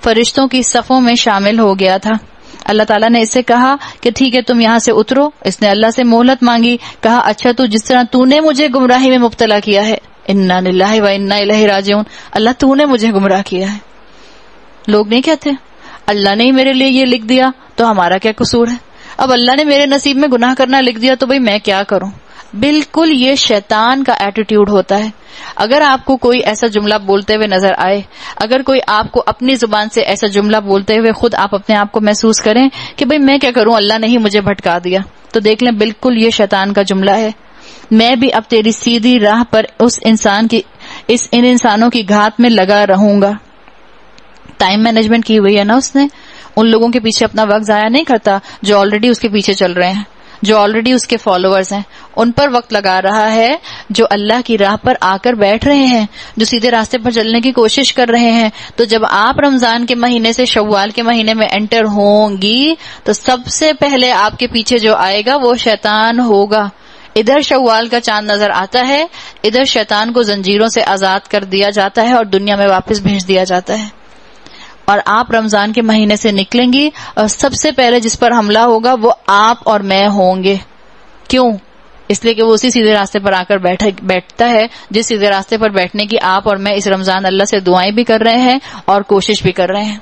فرشتوں کی صفوں میں شامل ہو گیا تھا۔ اللہ تعالیٰ نے اس سے کہا کہ ٹھیک ہے تم یہاں سے اترو۔ اس نے اللہ سے مہلت مانگی، کہا اچھا تو جس طرح تو نے مجھے گمراہی میں مبتلا کیا ہے، انا للہ و انا الیہ راجعون، اللہ تو نے مجھے گمراہ کیا ہے۔ لوگ نہیں کہتے اللہ نے ہی میرے لیے یہ لکھ دیا تو ہمارا کیا قصور ہے، اب اللہ نے میرے نصیب میں گناہ کرنا لکھ دیا تو بھئی میں کیا کروں۔ بالکل یہ شیطان کا ایٹیٹیوڈ ہوتا ہے۔ اگر آپ کو کوئی ایسا جملہ بولتے ہوئے نظر آئے، اگر کوئی آپ کو اپنی زبان سے ایسا جملہ بولتے ہوئے خود آپ اپنے آپ کو محسوس کریں کہ بھئی میں کیا کروں، اللہ نے ہی مجھے بھٹکا دیا، تو دیکھ لیں بالکل یہ شیطان کا جملہ ہے۔ میں بھی اب تیری سیدھی راہ پر ان انسانوں کی گھات میں لگا رہوں گا۔ ٹائم مینجمنٹ کی ہوئی ہے نا اس نے، ان لوگوں کے پیچھے اپنا وقت ضائع نہیں کرتا جو آلریڈی اس کے پیچھے چل رہے ہیں، جو آلریڈی اس کے فالوورز ہیں، ان پر وقت لگا رہا ہے جو اللہ کی راہ پر آ کر بیٹھ رہے ہیں، جو سیدھے راستے پر چلنے کی کوشش کر رہے ہیں۔ تو جب آپ رمضان کے مہینے سے شوال کے مہینے میں انٹر ہوں گی تو سب سے پہلے آپ کے پیچھے جو آئے گا وہ شیطان ہوگا۔ ادھر شوال کا چاند نظر آتا ہے، ادھر شیطان کو زنجیروں سے آزاد کر دیا جاتا ہے اور دنیا میں واپس بھیج دیا جاتا ہے، اور آپ رمضان کے مہینے سے نکلیں گی اور سب سے پہلے جس پر حملہ ہوگا وہ آپ اور میں ہوں گے۔ کیوں؟ اس لیے کہ وہ اسی سیدھے راستے پر آ کر بیٹھتا ہے جس سیدھے راستے پر بیٹھنے کی آپ اور میں اس رمضان اللہ سے دعائیں بھی کر رہے ہیں اور کوشش بھی کر رہے ہیں۔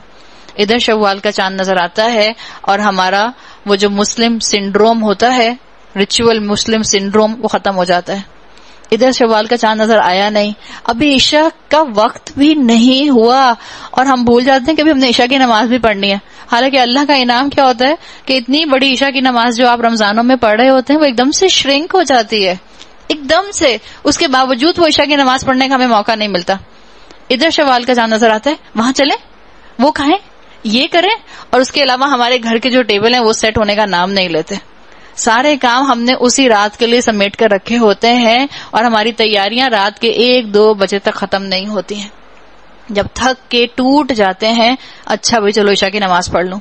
ادھر شوال کا چاند نظر آتا ہے اور ہمارا وہ جو مسلم سنڈروم ہوتا ہے، ریچول مسلم سنڈروم، وہ ختم ہو جاتا ہے۔ ادھر شوال کا چاند نظر آیا نہیں، ابھی عشاء کا وقت بھی نہیں ہوا اور ہم بھول جاتے ہیں کہ ابھی ہم نے عشاء کی نماز بھی پڑھنی ہے، حالانکہ اللہ کا انعام کیا ہوتا ہے کہ اتنی بڑی عشاء کی نماز جو آپ رمضانوں میں پڑھ رہے ہوتے ہیں وہ ایک دم سے شرنک ہو جاتی ہے، ایک دم سے، اس کے باوجود وہ عشاء کی نماز پڑھنے کا ہمیں موقع نہیں ملتا۔ ادھر شوال کا چاند نظر آتا ہے، وہاں چلیں، وہ کھائیں، یہ کریں، اور اس کے علاوہ ہمارے گھر کے جو ٹیبل ہیں وہ سیٹ ہونے کا نام نہیں لیتے۔ سارے کام ہم نے اسی رات کے لیے سمیٹ کر رکھے ہوتے ہیں اور ہماری تیاریاں رات کے 1-2 بجے تک ختم نہیں ہوتی ہیں۔ جب تھک کے ٹوٹ جاتے ہیں، اچھا بھائی چلو عشاء کی نماز پڑھ لوں،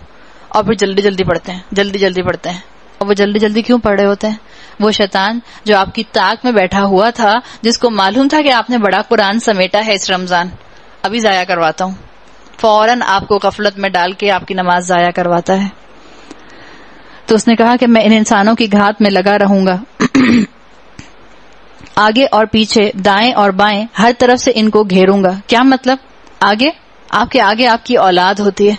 اور پھر جلدی جلدی پڑھتے ہیں، جلدی جلدی پڑھتے ہیں۔ اور وہ جلدی جلدی کیوں پڑھ رہے ہوتے ہیں؟ وہ شیطان جو آپ کی طاق میں بیٹھا ہوا تھا، جس کو معلوم تھا کہ آپ نے بڑا قرآن سمیٹا ہے اس رمضان، ابھی ضائع کرواتا ہوں، فوراً آپ کو غفلت میں ڈال کے آپ کی نماز ضائع کرواتا ہے۔ تو اس نے کہا کہ میں ان انسانوں کی گھات میں لگا رہوں گا، آگے اور پیچھے، دائیں اور بائیں، ہر طرف سے ان کو گھیروں گا۔ کیا مطلب؟ آگے آپ کی اولاد ہوتی ہے،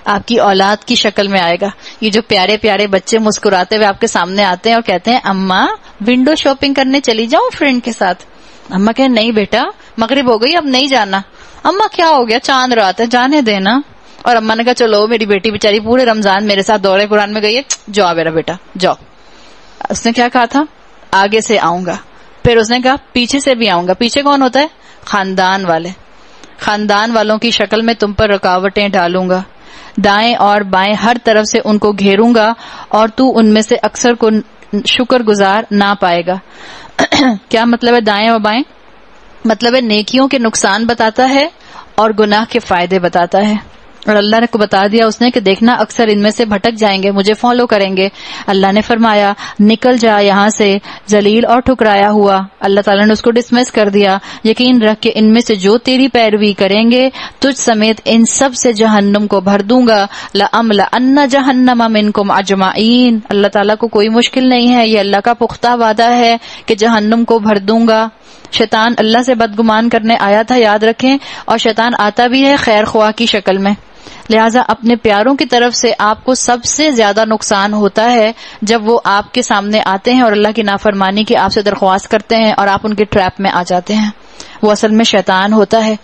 آپ کی اولاد کی شکل میں آئے گا۔ یہ جو پیارے پیارے بچے مسکراتے ہوئے آپ کے سامنے آتے ہیں اور کہتے ہیں اماں ونڈو شاپنگ کرنے چلی جاؤں فرینڈ کے ساتھ، اماں کہیں نہیں بیٹا مغرب ہو گئی اب نہیں جانا، اماں کیا ہو گیا چاند رات ہے جانے دینا، اور اماں نے کہا چلو میری بیٹی بیچاری پورے رمضان میرے ساتھ دورے قرآن میں گئی ہے، جاؤ میرا بیٹا جاؤ۔ اس نے کیا کہا تھا؟ آگے سے آؤں گا، پھر اس نے کہا پیچھے سے بھی آؤں گا۔ پیچھے کون ہوتا ہے؟ خاندان والے، خاندان والوں کی شکل میں تم پر رکاوٹیں ڈالوں گا، دائیں اور بائیں ہر طرف سے ان کو گھیروں گا اور تو ان میں سے اکثر کو شکر گزار نہ پائے گا۔ کیا مطلب ہے دائیں اور بائیں؟ مطلب ہے نیکیوں کے نقصان بتاتا ہے اور گناہ کے فائدے بتاتا ہے، اور اللہ نے کو بتا دیا اس نے کہ دیکھنا اکثر ان میں سے بھٹک جائیں گے، مجھے فالو کریں گے۔ اللہ نے فرمایا نکل جا یہاں سے ذلیل اور ٹھکرایا ہوا، اللہ تعالیٰ نے اس کو ڈسمس کر دیا۔ یقین رکھ کہ ان میں سے جو تیری پیروی کریں گے تجھ سمیت ان سب سے جہنم کو بھر دوں گا، لَأَمْلَأَنَّ جَهَنَّمَ مِنْكُمْ أَجْمَعِينَ۔ اللہ تعالیٰ کو کوئی مشکل نہیں ہے، یہ اللہ کا پختہ وعدہ ہے کہ جہنم کو بھر دوں گا۔ شیطان اللہ سے بدگمان کرنے آیا تھا، یاد رکھیں، اور شیطان آتا بھی ہے خیر خواہ کی شکل میں، لہٰذا اپنے پیاروں کی طرف سے آپ کو سب سے زیادہ نقصان ہوتا ہے جب وہ آپ کے سامنے آتے ہیں اور اللہ کی نافرمانی کی آپ سے درخواست کرتے ہیں اور آپ ان کے ٹریپ میں آ جاتے ہیں۔ وہ اصل میں شیطان ہوتا ہے،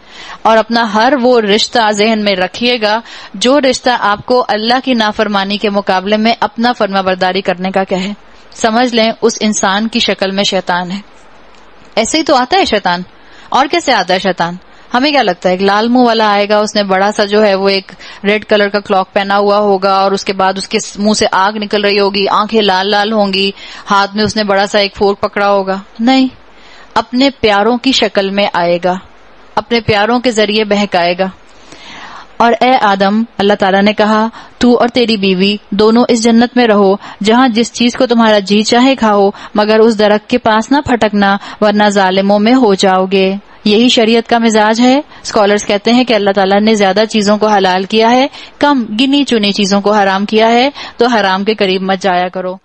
اور اپنا ہر وہ رشتہ ذہن میں رکھیے گا جو رشتہ آپ کو اللہ کی نافرمانی کے مقابلے میں اپنا فرما برداری کرنے کا کہے، سمجھ لیں اس انسان کی شکل میں شیطان ہے۔ ایسے ہی تو آتا ہے شیطان، اور کیسے آتا ہے شیطان؟ ہمیں کیا لگتا ہے ایک لال منہ والا آئے گا، اس نے بڑا سا جو ہے وہ ایک ریڈ کلر کا کلاک پہنا ہوا ہوگا، اور اس کے بعد اس کے منہ سے آگ نکل رہی ہوگی، آنکھیں لال لال ہوں گی، ہاتھ میں اس نے بڑا سا ایک فورک پکڑا ہوگا۔ نہیں، اپنے پیاروں کی شکل میں آئے گا، اپنے پیاروں کے ذریعے بہکائے گا۔ اور اے آدم، اللہ تعالیٰ نے کہا تو اور تیری بیوی دونوں اس جنت میں رہو جہاں جس چیز کو تمہارا جی چاہے کھاؤ، مگر اس درخت کے پاس نہ پھٹکنا ورنہ ظالموں میں ہو جاؤ گے۔ یہی شریعت کا مزاج ہے. اسکالرز کہتے ہیں کہ اللہ تعالیٰ نے زیادہ چیزوں کو حلال کیا ہے، کم گنی چنی چیزوں کو حرام کیا ہے، تو حرام کے قریب مت جایا کرو.